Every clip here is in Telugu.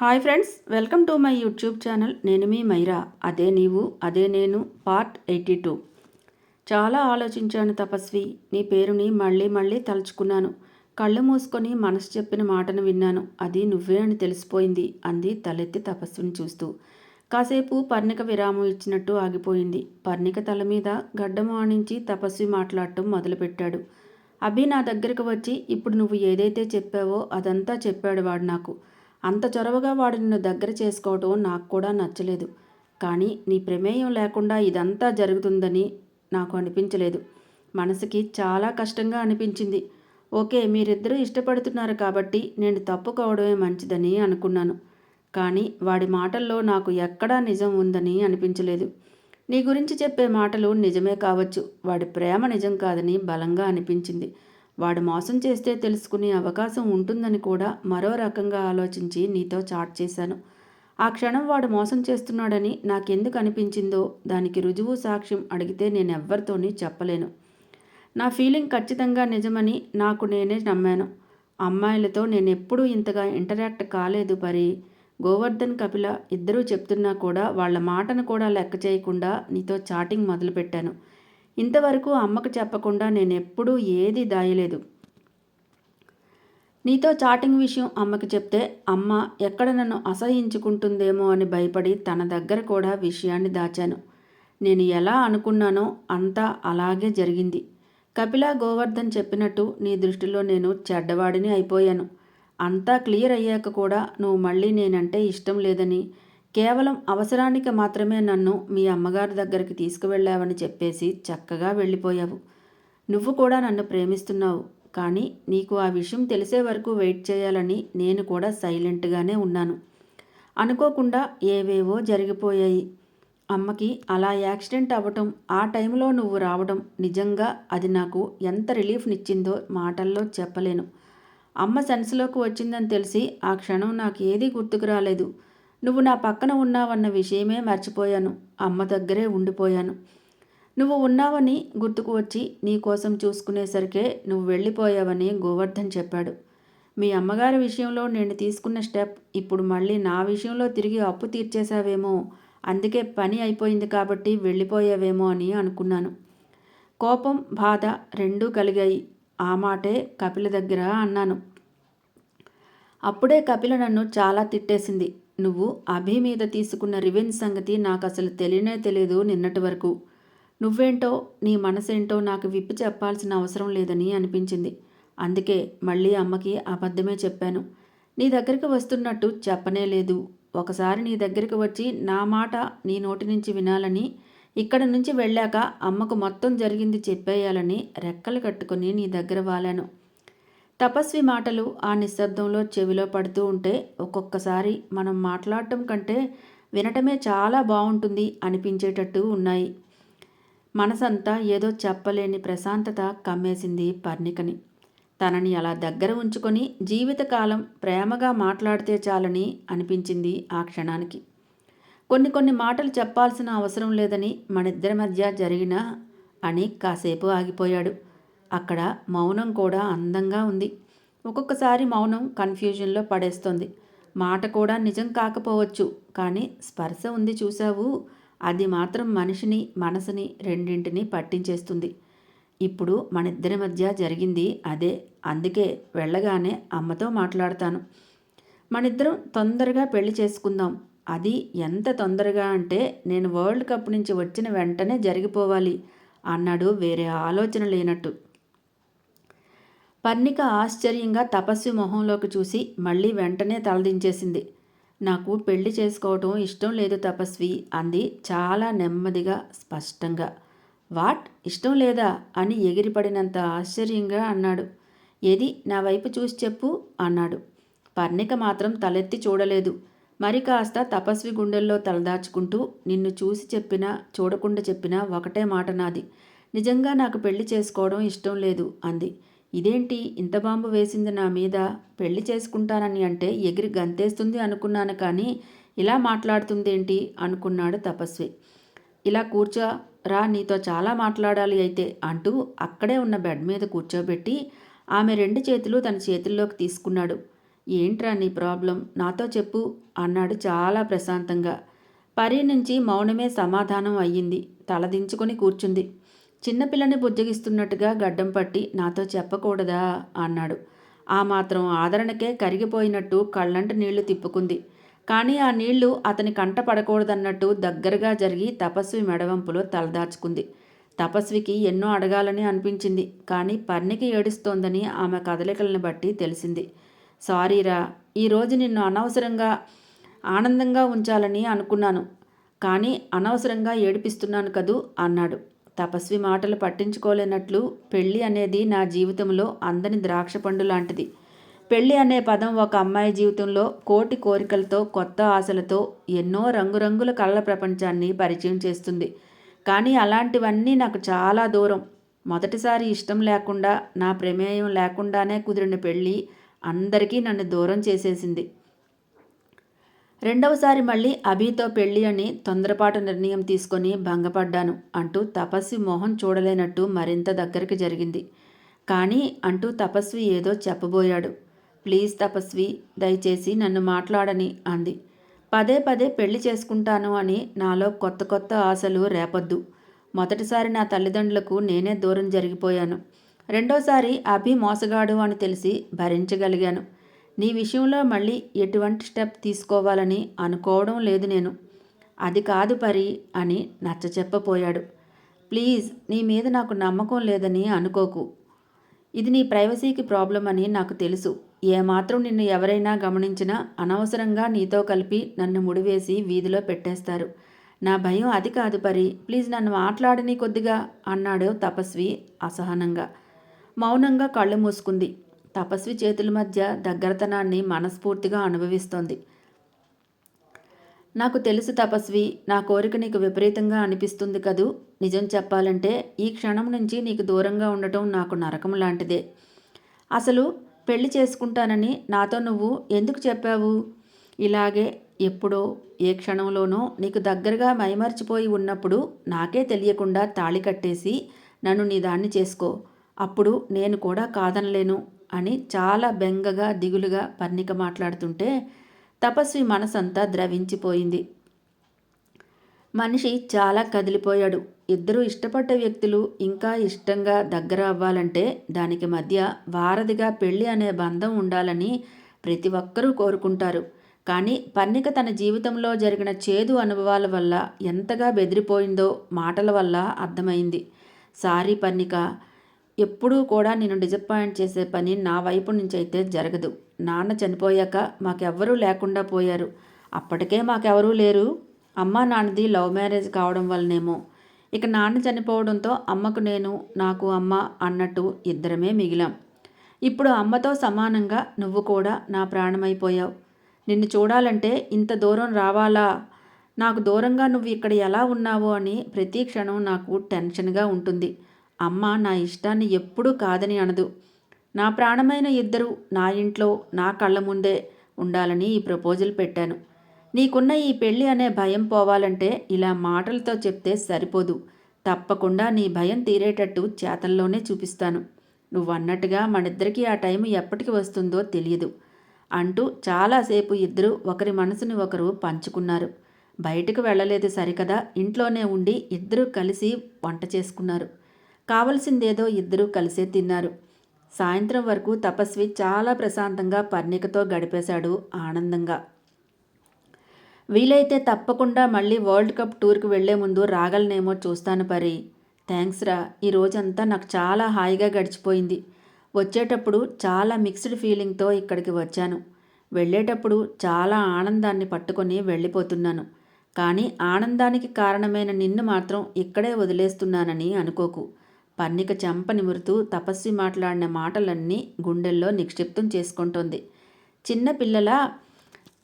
Hi friends, welcome to my YouTube channel. నేను మీ మైరా. అదే నీవు అదే నేను పార్ట్ 82. చాలా ఆలోచించాను తపస్వి. నీ పేరుని మళ్ళీ మళ్ళీ తలుచుకున్నాను. కళ్ళు మూసుకొని మనసు చెప్పిన మాటను విన్నాను. అది నువ్వే అని తెలిసిపోయింది అంది తలెత్తి తపస్విని చూస్తూ. కాసేపు పర్ణిక విరామం ఇచ్చినట్టు ఆగిపోయింది. పర్ణిక తల మీద గడ్డము ఆనించి తపస్వి మాట్లాడటం మొదలుపెట్టాడు. అభి నా దగ్గరకు వచ్చి ఇప్పుడు నువ్వు ఏదైతే చెప్పావో అదంతా చెప్పాడు వాడు నాకు. అంత చొరవగా వాడు నిన్ను దగ్గర చేసుకోవటం నాకు కూడా నచ్చలేదు. కానీ నీ ప్రమేయం లేకుండా ఇదంతా జరుగుతుందని నాకు అనిపించలేదు. మనసుకి చాలా కష్టంగా అనిపించింది. ఓకే, మీరిద్దరూ ఇష్టపడుతున్నారు కాబట్టి నేను తప్పుకోవడమే మంచిదని అనుకున్నాను. కానీ వాడి మాటల్లో నాకు ఎక్కడా నిజం ఉందని అనిపించలేదు. నీ గురించి చెప్పే మాటలు నిజమే కావచ్చు, వాడి ప్రేమ నిజం కాదని బలంగా అనిపించింది. వాడు మోసం చేస్తే తెలుసుకునే అవకాశం ఉంటుందని కూడా మరో రకంగా ఆలోచించి నీతో చాట్ చేశాను. ఆ క్షణం వాడు మోసం చేస్తున్నాడని నాకెందుకు అనిపించిందో దానికి రుజువు సాక్ష్యం అడిగితే నేనెవ్వరితోని చెప్పలేను. నా ఫీలింగ్ ఖచ్చితంగా నిజమని నాకు నేనే నమ్మాను. అమ్మాయిలతో నేనెప్పుడూ ఇంతగా ఇంటరాక్ట్ కాలేదు పరి. గోవర్ధన్, కపిల ఇద్దరూ చెప్తున్నా కూడా వాళ్ళ మాటను కూడా లెక్క చేయకుండా నీతో చాటింగ్ మొదలుపెట్టాను. ఇంతవరకు అమ్మకు చెప్పకుండా నేనెప్పుడూ ఏదీ దాయలేదు. నీతో చాటింగ్ విషయం అమ్మకి చెప్తే అమ్మ ఎక్కడ నన్ను అసహించుకుంటుందేమో అని భయపడి తన దగ్గర కూడా విషయాన్ని దాచాను. నేను ఎలా అనుకున్నానో అంతా అలాగే జరిగింది. కపిల, గోవర్ధన్ చెప్పినట్టు నీ దృష్టిలో నేను చెడ్డవాడిని అయిపోయాను. అంతా క్లియర్ అయ్యాక కూడా నువ్వు మళ్ళీ నేనంటే ఇష్టం లేదని, కేవలం అవసరానికి మాత్రమే నన్ను మీ అమ్మగారి దగ్గరికి తీసుకువెళ్ళావని చెప్పేసి చక్కగా వెళ్ళిపోయావు. నువ్వు కూడా నన్ను ప్రేమిస్తున్నావు. కానీ నీకు ఆ విషయం తెలిసే వరకు వెయిట్ చేయాలని నేను కూడా సైలెంట్గానే ఉన్నాను. అనుకోకుండా ఏవేవో జరిగిపోయాయి. అమ్మకి అలా యాక్సిడెంట్ అవ్వటం, ఆ టైంలో నువ్వు రావడం, నిజంగా అది నాకు ఎంత రిలీఫ్నిచ్చిందో మాటల్లో చెప్పలేను. అమ్మ సెన్స్లోకి వచ్చిందని తెలిసి ఆ క్షణం నాకు ఏదీ గుర్తుకు రాలేదు. నువ్వు నా పక్కన ఉన్నావన్న విషయమే మర్చిపోయాను. అమ్మ దగ్గరే ఉండిపోయాను. నువ్వు ఉన్నావని గుర్తుకు వచ్చి నీకోసం చూసుకునేసరికే నువ్వు వెళ్ళిపోయావని గోవర్ధన్ చెప్పాడు. మీ అమ్మగారి విషయంలో నేను తీసుకున్న స్టెప్ ఇప్పుడు మళ్ళీ నా విషయంలో తిరిగి అప్పు తీర్చేశావేమో, అందుకే పని అయిపోయింది కాబట్టి వెళ్ళిపోయావేమో అని అనుకున్నాను. కోపం, బాధ రెండూ కలిగాయి. ఆ మాటే కపిల దగ్గర అన్నాను. అప్పుడే కపిల నన్ను చాలా తిట్టేసింది. నువ్వు అభి మీద తీసుకున్న రివెంజ్ సంగతి నాకు అసలు తెలియనే తెలియదు నిన్నటి వరకు. నువ్వేంటో నీ మనసేంటో నాకు విప్పి చెప్పాల్సిన అవసరం లేదని అనిపించింది. అందుకే మళ్ళీ అమ్మకి అబద్ధమే చెప్పాను. నీ దగ్గరికి వస్తున్నట్టు చెప్పనే లేదు. ఒకసారి నీ దగ్గరికి వచ్చి నా మాట నీ నోటి నుంచి వినాలని, ఇక్కడ నుంచి వెళ్ళాక అమ్మకు మొత్తం జరిగింది చెప్పేయాలని రెక్కలు కట్టుకుని నీ దగ్గర వాలాను. తపస్వి మాటలు ఆ నిశ్శబ్దంలో చెవిలో పడుతూ ఉంటే ఒక్కొక్కసారి మనం మాట్లాడటం కంటే వినటమే చాలా బాగుంటుంది అనిపించేటట్టు ఉన్నాయి. మనసంతా ఏదో చెప్పలేని ప్రశాంతత కమ్మేసింది పర్ణికని. తనని అలా దగ్గర ఉంచుకొని జీవితకాలం ప్రేమగా మాట్లాడితే చాలని అనిపించింది ఆ క్షణానికి. కొన్ని మాటలు చెప్పాల్సిన అవసరం లేదని మనిద్దరి మధ్య జరిగినా అని కాసేపు ఆగిపోయాడు. అక్కడ మౌనం కూడా అందంగా ఉంది. ఒక్కొక్కసారి మౌనం కన్ఫ్యూజన్లో పడేస్తుంది. మాట కూడా నిజం కాకపోవచ్చు, కానీ స్పర్శ ఉంది చూసావు, అది మాత్రం మనిషిని, మనసుని రెండింటినీ పట్టించేస్తుంది. ఇప్పుడు మనిద్దరి మధ్య జరిగింది అదే. అందుకే వెళ్ళగానే అమ్మతో మాట్లాడతాను. మనిద్దరం తొందరగా పెళ్లి చేసుకుందాం. అది ఎంత తొందరగా అంటే నేను వరల్డ్ కప్ నుంచి వచ్చిన వెంటనే జరిగిపోవాలి అన్నాడు వేరే ఆలోచన లేనట్టు. పర్ణిక ఆశ్చర్యంగా తపస్వి మొహంలోకి చూసి మళ్ళీ వెంటనే తలదించేసింది. నాకు పెళ్లి చేసుకోవటం ఇష్టం లేదు తపస్వి అంది చాలా నెమ్మదిగా, స్పష్టంగా. వాట్, ఇష్టం లేదా అని ఎగిరిపడినంత ఆశ్చర్యంగా అన్నాడు. ఏది నా వైపు చూసి చెప్పు అన్నాడు. పర్ణిక మాత్రం తలెత్తి చూడలేదు. మరి కాస్త తపస్వి గుండెల్లో తలదాచుకుంటూ, నిన్ను చూసి చెప్పినా చూడకుండా చెప్పినా ఒకటే మాట నాది. నిజంగా నాకు పెళ్లి చేసుకోవడం ఇష్టం లేదు అంది. ఇదేంటి ఇంత బాంబు వేసింది నా మీద? పెళ్లి చేసుకుంటానని అంటే ఎగిరి గంతేస్తుంది అనుకున్నాను, కానీ ఇలా మాట్లాడుతుందేంటి అనుకున్నాడు తపస్వి. ఇలా కూర్చోరా, నీతో చాలా మాట్లాడాలి అయితే అంటూ అక్కడే ఉన్న బెడ్ మీద కూర్చోబెట్టి ఆమె రెండు చేతులు తన చేతుల్లోకి తీసుకున్నాడు. ఏంట్రా నీ ప్రాబ్లం, నాతో చెప్పు అన్నాడు చాలా ప్రశాంతంగా. పరి నుంచి మౌనమే సమాధానం అయ్యింది. తలదించుకొని కూర్చుంది. చిన్నపిల్లని బుజ్జగిస్తున్నట్టుగా గడ్డం పట్టి నాతో చెప్పకూడదా అన్నాడు. ఆ మాత్రం ఆదరణకే కరిగిపోయినట్టు కళ్ళంట నీళ్లు తిప్పుకుంది. కానీ ఆ నీళ్లు అతని కంట పడకూడదన్నట్టు దగ్గరగా జరిగి తపస్వి మెడవంపులో తలదాచుకుంది. తపస్వికి ఎన్నో అడగాలని అనిపించింది. కానీ పర్ణికి ఏడుస్తోందని ఆమె కదలికలను బట్టి తెలిసింది. సారీరా, ఈరోజు నిన్ను అనవసరంగా ఆనందంగా ఉంచాలని అనుకున్నాను, కానీ అనవసరంగా ఏడిపిస్తున్నాను కదూ అన్నాడు. తపస్వి మాటలు పట్టించుకోలేనట్లు, పెళ్ళి అనేది నా జీవితంలో అందని ద్రాక్ష పండు లాంటిది. పెళ్ళి అనే పదం ఒక అమ్మాయి జీవితంలో కోటి కోరికలతో, కొత్త ఆశలతో, ఎన్నో రంగురంగుల కళల ప్రపంచాన్ని పరిచయం చేస్తుంది. కానీ అలాంటివన్నీ నాకు చాలా దూరం. మొదటిసారి ఇష్టం లేకుండా, నా ప్రమేయం లేకుండానే కుదిరిన పెళ్ళి అందరికీ నన్ను దూరం చేసేసింది. రెండవసారి మళ్ళీ అభితో పెళ్ళి అని తొందరపాటు నిర్ణయం తీసుకొని భంగపడ్డాను అంటూ తపస్వి మొహం చూడలేనట్టు మరింత దగ్గరికి జరిగింది. కానీ అంటూ తపస్వి ఏదో చెప్పబోయాడు. ప్లీజ్ తపస్వి, దయచేసి నన్ను మాట్లాడని అంది. పదే పదే పెళ్లి చేసుకుంటాను అని నాలో కొత్త కొత్త ఆశలు రేపొద్దు. మొదటిసారి నా తల్లిదండ్రులకు నేనే దూరం జరిగిపోయాను. రెండోసారి అభి మోసగాడు అని తెలిసి భరించగలిగాను. నీ విషయంలో మళ్ళీ ఎటువంటి స్టెప్ తీసుకోవాలని అనుకోవడం లేదు నేను. అది కాదు పరి అని నచ్చచెప్పపోయాడు. ప్లీజ్, నీ మీద నాకు నమ్మకం లేదని అనుకోకు. ఇది నీ ప్రైవసీకి ప్రాబ్లం అని నాకు తెలుసు. ఏమాత్రం నిన్ను ఎవరైనా గమనించినా అనవసరంగా నీతో కలిపి నన్ను ముడివేసి వీధిలో పెట్టేస్తారు. నా భయం అది కాదు పరి, ప్లీజ్ నన్ను మాట్లాడని కొద్దిగా అన్నాడు తపస్వి అసహనంగా. మౌనంగా కళ్ళు మూసుకుంది. తపస్వి చేతుల మధ్య దగ్గరతనాన్ని మనస్ఫూర్తిగా అనుభవిస్తోంది. నాకు తెలుసు తపస్వి, నా కోరిక నీకు విపరీతంగా అనిపిస్తుంది కదూ. నిజం చెప్పాలంటే ఈ క్షణం నుంచి నీకు దూరంగా ఉండటం నాకు నరకం లాంటిదే. అసలు పెళ్లి చేసుకుంటానని నాతో నువ్వు ఎందుకు చెప్పావు? ఇలాగే ఎప్పుడో ఏ క్షణంలోనో నీకు దగ్గరగా మైమర్చిపోయి ఉన్నప్పుడు నాకే తెలియకుండా తాళి కట్టేసి నన్ను నీ దాన్ని చేసుకో, అప్పుడు నేను కూడా కాదనలేను అని చాలా బెంగగా దిగులుగా పర్ణిక మాట్లాడుతుంటే తపస్వి మనసంతా ద్రవించిపోయింది. మనిషి చాలా కదిలిపోయాడు. ఇద్దరూ ఇష్టపడ్డ వ్యక్తులు ఇంకా ఇష్టంగా దగ్గర అవ్వాలంటే దానికి మధ్య వారధిగా పెళ్ళి అనే బంధం ఉండాలని ప్రతి ఒక్కరూ కోరుకుంటారు. కానీ పర్ణిక తన జీవితంలో జరిగిన చేదు అనుభవాల వల్ల ఎంతగా బెదిరిపోయిందో మాటల వల్ల అర్థమైంది. సారీ పర్ణిక, ఎప్పుడూ కూడా నేను డిసప్పాయింట్ చేసే పని నా వైపు నుంచి అయితే జరగదు. నాన్న చనిపోయాక మాకెవ్వరూ లేకుండా పోయారు. అప్పటికే మాకెవరూ లేరు. అమ్మ నాన్నది లవ్ మ్యారేజ్ కావడం వల్లనేమో. ఇక నాన్న చనిపోవడంతో అమ్మకు నేను, నాకు అమ్మ అన్నట్టు ఇద్దరమే మిగిలాం. ఇప్పుడు అమ్మతో సమానంగా నువ్వు కూడా నా ప్రాణమైపోయావు. నిన్ను చూడాలంటే ఇంత దూరం రావాలా? నాకు దూరంగా నువ్వు ఇక్కడ ఎలా ఉన్నావో అని ప్రతి క్షణం నాకు టెన్షన్గా ఉంటుంది. అమ్మ నా ఇష్టాన్ని ఎప్పుడూ కాదని అనదు. నా ప్రాణమైన ఇద్దరు నా ఇంట్లో నా కళ్ళ ముందే ఉండాలని ఈ ప్రపోజల్ పెట్టాను. నీకున్న ఈ పెళ్ళి అనే భయం పోవాలంటే ఇలా మాటలతో చెప్తే సరిపోదు. తప్పకుండా నీ భయం తీరేటట్టు చేతల్లోనే చూపిస్తాను. నువ్వన్నట్టుగా మనిద్దరికీ ఆ టైం ఎప్పటికి వస్తుందో తెలియదు అంటూ చాలాసేపు ఇద్దరు ఒకరి మనసుని ఒకరు పంచుకున్నారు. బయటకు వెళ్ళలేదు సరికదా, ఇంట్లోనే ఉండి ఇద్దరూ కలిసి వంట చేసుకున్నారు. కావలసిందేదో ఇద్దరూ కలిసే తిన్నారు. సాయంత్రం వరకు తపస్వి చాలా ప్రశాంతంగా పర్ణికతో గడిపేశాడు ఆనందంగా. వీలైతే తప్పకుండా మళ్ళీ వరల్డ్ కప్ టూర్కి వెళ్లే ముందు రాగలనేమో చూస్తాను పరి. థ్యాంక్స్ రా, ఈ రోజంతా నాకు చాలా హాయిగా గడిచిపోయింది. వచ్చేటప్పుడు చాలా మిక్స్డ్ ఫీలింగ్తో ఇక్కడికి వచ్చాను. వెళ్ళేటప్పుడు చాలా ఆనందాన్ని పట్టుకొని వెళ్ళిపోతున్నాను. కానీ ఆనందానికి కారణమైన నిన్ను మాత్రం ఇక్కడే వదిలేస్తున్నానని అనుకోకు. పర్ణిక చెంప నిమురుతూ తపస్వి మాట్లాడిన మాటలన్నీ గుండెల్లో నిక్షిప్తం చేసుకుంటోంది. చిన్నపిల్లలా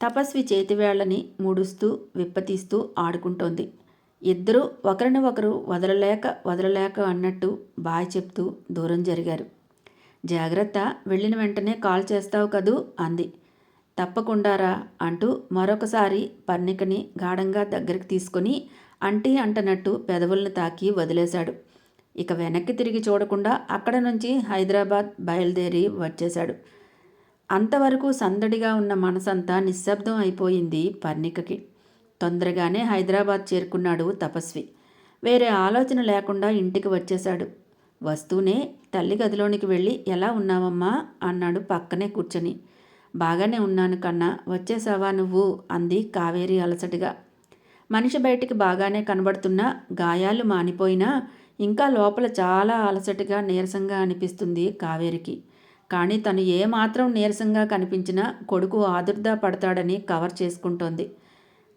తపస్వి చేతివేళ్లని ముడుస్తూ విప్పతీస్తూ ఆడుకుంటోంది. ఇద్దరూ ఒకరిని ఒకరు వదలలేక అన్నట్టు బాయ్ చెప్తూ దూరం జరిగారు. జాగ్రత్త, వెళ్ళిన వెంటనే కాల్ చేస్తావు కదూ అంది. తప్పకుండారా అంటూ మరొకసారి పర్ణికని గాఢంగా దగ్గరికి తీసుకొని అంటీ అంటనట్టు పెదవులను తాకి వదిలేశాడు. ఇక వెనక్కి తిరిగి చూడకుండా అక్కడ నుంచి హైదరాబాద్ బయలుదేరి వచ్చేశాడు. అంతవరకు సందడిగా ఉన్న మనసంతా నిశ్శబ్దం అయిపోయింది పర్ణికకి. తొందరగానే హైదరాబాద్ చేరుకున్నాడు తపస్వి. వేరే ఆలోచన లేకుండా ఇంటికి వచ్చేశాడు. వస్తూనే తల్లి గదిలోనికి వెళ్ళి ఎలా ఉన్నావమ్మా అన్నాడు పక్కనే కూర్చొని. బాగానే ఉన్నాను కన్నా, వచ్చేసావా నువ్వు అంది కావేరి అలసటగా. మనిషి బయటికి బాగానే కనబడుతున్నా గాయాలు మానిపోయినా ఇంకా లోపల చాలా అలసటగా నీరసంగా అనిపిస్తుంది కావేరికి. కానీ తను ఏమాత్రం నీరసంగా కనిపించినా కొడుకు ఆదుర్దా పడతాడని కవర్ చేసుకుంటోంది.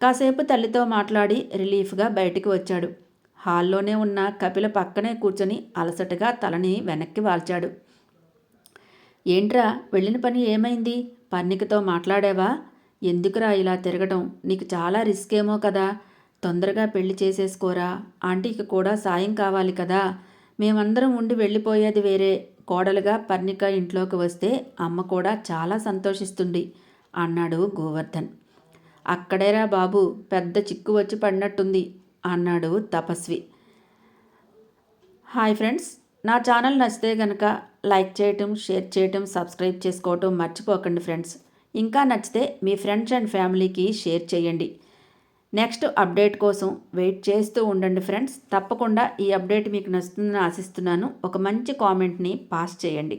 కాసేపు తల్లితో మాట్లాడి రిలీఫ్గా బయటికి వచ్చాడు. హాల్లోనే ఉన్న కపిల పక్కనే కూర్చొని అలసటగా తలని వెనక్కి వాల్చాడు. ఏంట్రా, వెళ్ళిన పని ఏమైంది? పర్ణికతో మాట్లాడావా? ఎందుకురా ఇలా తిరగటం? నీకు చాలా రిస్క్ ఏమో కదా. తొందరగా పెళ్లి చేసేసుకోరా. ఆంటీకి కూడా సాయం కావాలి కదా. మేమందరం ఉండి వెళ్ళిపోయేది వేరే. కోడలుగా పర్ణిక ఇంట్లోకి వస్తే అమ్మ కూడా చాలా సంతోషిస్తుంది అన్నాడు గోవర్ధన్. అక్కడేరా బాబు, పెద్ద చిక్కు వచ్చి పడినట్టుంది అన్నాడు తపస్వి. హాయ్ ఫ్రెండ్స్, నా ఛానల్ నచ్చితే కనుక లైక్ చేయటం, షేర్ చేయటం, సబ్స్క్రైబ్ చేసుకోవటం మర్చిపోకండి ఫ్రెండ్స్. ఇంకా నచ్చితే మీ ఫ్రెండ్స్ అండ్ ఫ్యామిలీకి షేర్ చేయండి. నెక్స్ట్ అప్డేట్ కోసం వెయిట్ చేస్తూ ఉండండి ఫ్రెండ్స్. తప్పకుండా ఈ అప్డేట్ మీకు నచ్చుతుందని ఆశిస్తున్నాను. ఒక మంచి కామెంట్ని పాస్ చేయండి.